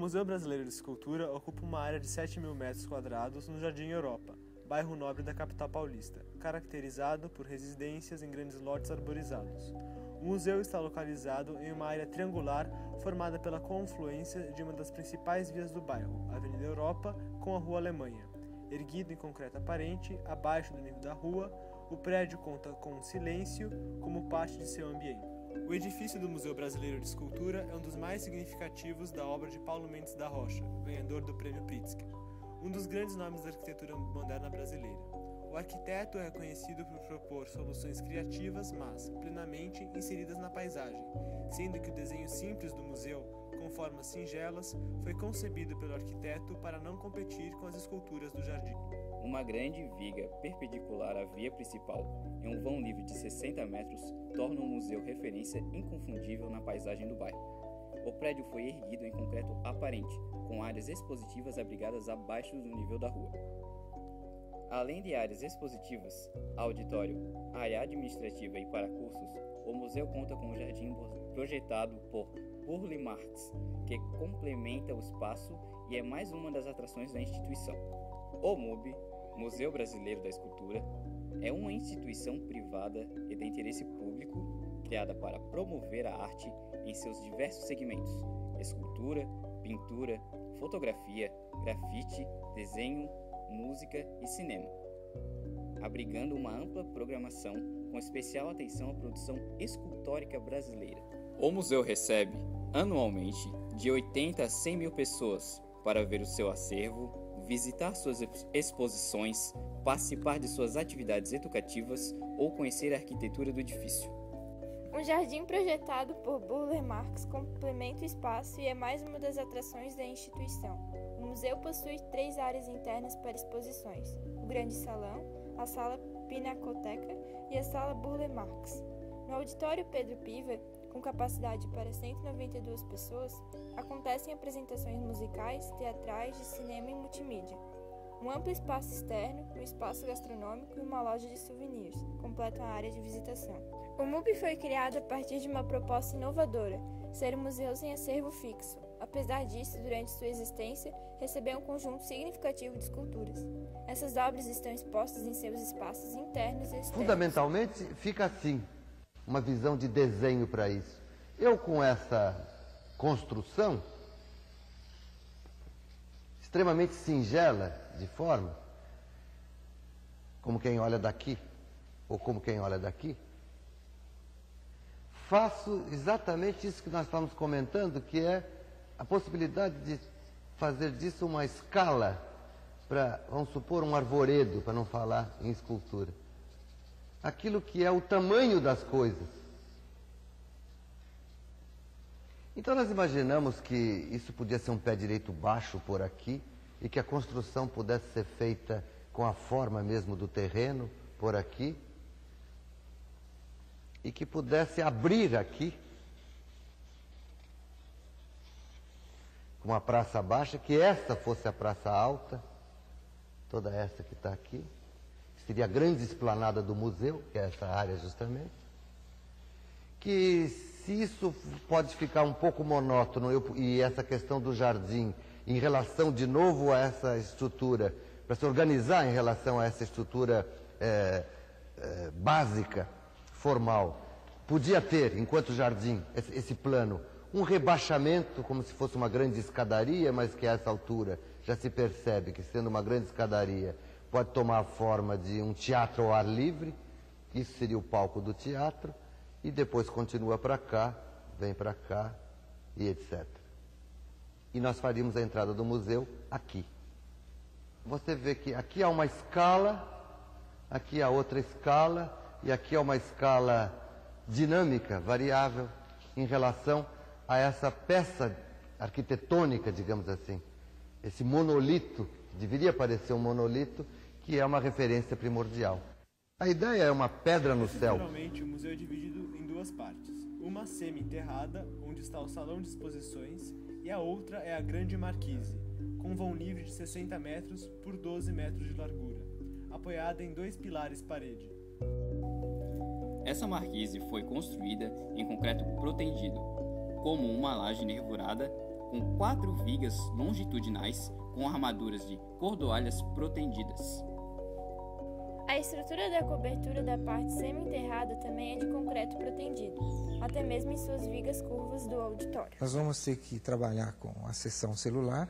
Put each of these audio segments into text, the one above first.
Museu Brasileiro de Escultura ocupa uma área de 7.000 metros quadrados no Jardim Europa, bairro nobre da capital paulista, caracterizado por residências em grandes lotes arborizados. O museu está localizado em uma área triangular formada pela confluência de uma das principais vias do bairro, a Avenida Europa, com a Rua Alemanha. Erguido em concreto aparente, abaixo do nível da rua, o prédio conta com um silêncio como parte de seu ambiente. O edifício do Museu Brasileiro de Escultura é um dos mais significativos da obra de Paulo Mendes da Rocha, ganhador do Prêmio Pritzker, um dos grandes nomes da arquitetura moderna brasileira. O arquiteto é reconhecido por propor soluções criativas, mas plenamente inseridas na paisagem, sendo que o desenho simples do museu, com formas singelas, foi concebido pelo arquiteto para não competir com as esculturas do jardim. Uma grande viga perpendicular à via principal, em um vão livre de 60 metros, torna o museu referência inconfundível na paisagem do bairro. O prédio foi erguido em concreto aparente, com áreas expositivas abrigadas abaixo do nível da rua. Além de áreas expositivas, auditório, área administrativa e para cursos, o museu conta com um jardim projetado por Burle Marx, que complementa o espaço e é mais uma das atrações da instituição. O MUB, Museu Brasileiro da Escultura, é uma instituição privada e de interesse público criada para promover a arte em seus diversos segmentos: escultura, pintura, fotografia, grafite, desenho, música e cinema, abrigando uma ampla programação com especial atenção à produção escultórica brasileira. O museu recebe, anualmente, de 80 a 100 mil pessoas para ver o seu acervo, visitar suas exposições, participar de suas atividades educativas ou conhecer a arquitetura do edifício. Um jardim projetado por Burle Marx complementa o espaço e é mais uma das atrações da instituição. O museu possui 3 áreas internas para exposições: o Grande Salão, a Sala Pinacoteca e a Sala Burle Marx. No auditório Pedro Piva, com capacidade para 192 pessoas, acontecem apresentações musicais, teatrais, de cinema e multimídia. Um amplo espaço externo, um espaço gastronômico e uma loja de souvenirs completam a área de visitação. O MUB foi criado a partir de uma proposta inovadora, ser um museu sem acervo fixo. Apesar disso, durante sua existência, recebeu um conjunto significativo de esculturas. Essas obras estão expostas em seus espaços internos e externos. Fundamentalmente, fica assim, uma visão de desenho para isso. Eu, com essa construção extremamente singela de forma, como quem olha daqui, ou como quem olha daqui, faço exatamente isso que nós estamos comentando, que é a possibilidade de fazer disso uma escala para, vamos supor, um arvoredo, para não falar em escultura. Aquilo que é o tamanho das coisas. Então nós imaginamos que isso podia ser um pé direito baixo por aqui e que a construção pudesse ser feita com a forma mesmo do terreno por aqui e que pudesse abrir aqui com uma praça baixa, que essa fosse a praça alta, toda essa que está aqui, que seria a grande esplanada do museu, que é essa área justamente, que se isso pode ficar um pouco monótono, e essa questão do jardim, em relação de novo a essa estrutura, para se organizar em relação a essa estrutura básica, formal, podia ter, enquanto jardim, esse plano, um rebaixamento, como se fosse uma grande escadaria, mas que a essa altura já se percebe que, sendo uma grande escadaria, pode tomar a forma de um teatro ao ar livre, isso seria o palco do teatro, e depois continua para cá, vem para cá, e etc. E nós faríamos a entrada do museu aqui. Você vê que aqui há uma escala, aqui há outra escala, e aqui há uma escala dinâmica, variável, em relação a essa peça arquitetônica, digamos assim. Esse monolito, que deveria parecer um monolito, que é uma referência primordial. A ideia é uma pedra no céu. Geralmente, o museu é dividido em 2 partes. Uma semi-enterrada, onde está o salão de exposições, e a outra é a Grande Marquise, com um vão livre de 60 metros por 12 metros de largura, apoiada em 2 pilares parede. Essa marquise foi construída em concreto protendido, como uma laje nervurada, com 4 vigas longitudinais com armaduras de cordoalhas protendidas. A estrutura da cobertura da parte semi-enterrada também é de concreto protendido, até mesmo em suas vigas curvas do auditório. Nós vamos ter que trabalhar com a seção celular,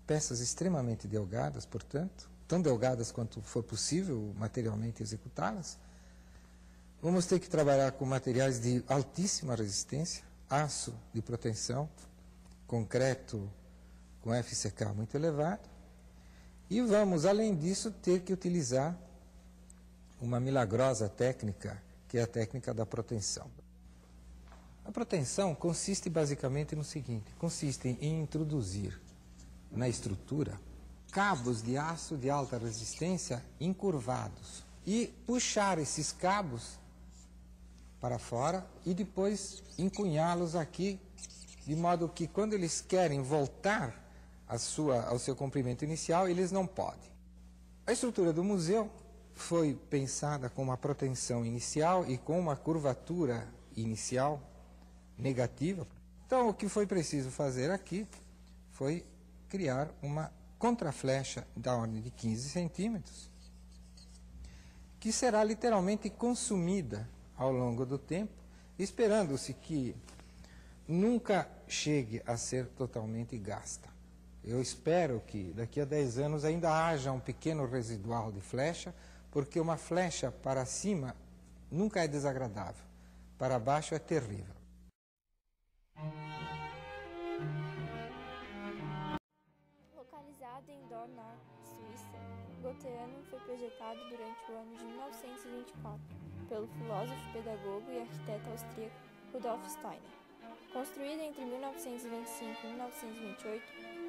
peças extremamente delgadas, portanto, tão delgadas quanto for possível materialmente executá-las. Vamos ter que trabalhar com materiais de altíssima resistência, aço de proteção, concreto com FCK muito elevado. E vamos, além disso, ter que utilizar uma milagrosa técnica, que é a técnica da proteção. A proteção consiste basicamente no seguinte: consiste em introduzir na estrutura cabos de aço de alta resistência encurvados e puxar esses cabos para fora e depois encunhá-los aqui, de modo que quando eles querem voltar ao seu comprimento inicial, eles não podem. A estrutura do museu foi pensada com uma proteção inicial e com uma curvatura inicial negativa. Então, o que foi preciso fazer aqui foi criar uma contraflecha da ordem de 15 centímetros, que será literalmente consumida ao longo do tempo, esperando-se que nunca chegue a ser totalmente gasta. Eu espero que daqui a 10 anos ainda haja um pequeno residual de flecha, porque uma flecha para cima nunca é desagradável, para baixo é terrível. Localizado em Dornach, Suíça, Goetheanum foi projetado durante o ano de 1924 pelo filósofo, pedagogo e arquiteto austríaco Rudolf Steiner. Construído entre 1925 e 1928,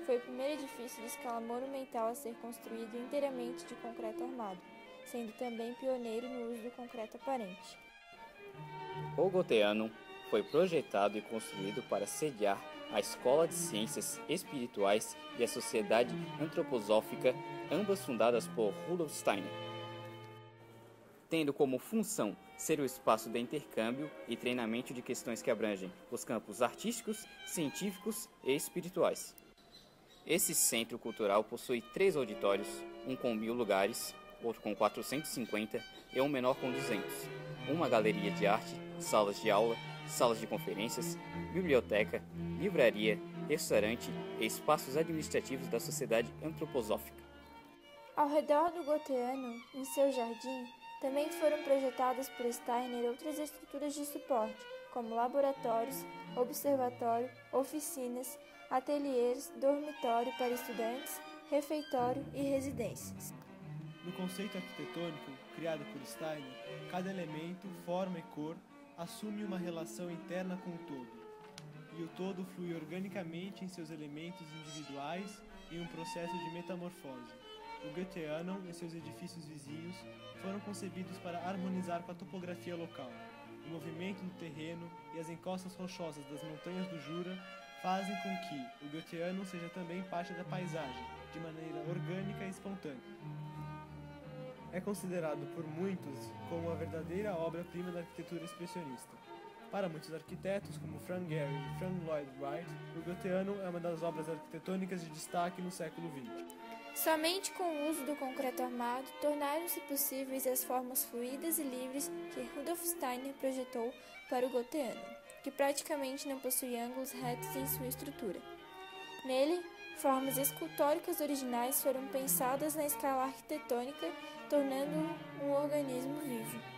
foi o primeiro edifício de escala monumental a ser construído inteiramente de concreto armado, sendo também pioneiro no uso do concreto aparente. O Goetheanum foi projetado e construído para sediar a Escola de Ciências Espirituais e a Sociedade Antroposófica, ambas fundadas por Rudolf Steiner, tendo como função ser o espaço de intercâmbio e treinamento de questões que abrangem os campos artísticos, científicos e espirituais. Esse centro cultural possui 3 auditórios, um com 1.000 lugares, outro com 450 e um menor com 200, uma galeria de arte, salas de aula, salas de conferências, biblioteca, livraria, restaurante e espaços administrativos da Sociedade Antroposófica. Ao redor do Goetheanum, em seu jardim, também foram projetadas por Steiner outras estruturas de suporte, como laboratórios, observatório, oficinas, ateliês, dormitório para estudantes, refeitório e residências. No conceito arquitetônico criado por Steiner, cada elemento, forma e cor assume uma relação interna com o todo, e o todo flui organicamente em seus elementos individuais em um processo de metamorfose. O Goetheanum e seus edifícios vizinhos foram concebidos para harmonizar com a topografia local. O movimento do terreno e as encostas rochosas das montanhas do Jura fazem com que o Goetheanum seja também parte da paisagem, de maneira orgânica e espontânea. É considerado por muitos como uma verdadeira obra-prima da arquitetura expressionista. Para muitos arquitetos, como Frank Gehry e Frank Lloyd Wright, o Goetheanum é uma das obras arquitetônicas de destaque no século XX. Somente com o uso do concreto armado, tornaram-se possíveis as formas fluídas e livres que Rudolf Steiner projetou para o Goetheanum, que praticamente não possui ângulos retos em sua estrutura. Nele, formas escultóricas originais foram pensadas na escala arquitetônica, tornando-o um organismo vivo.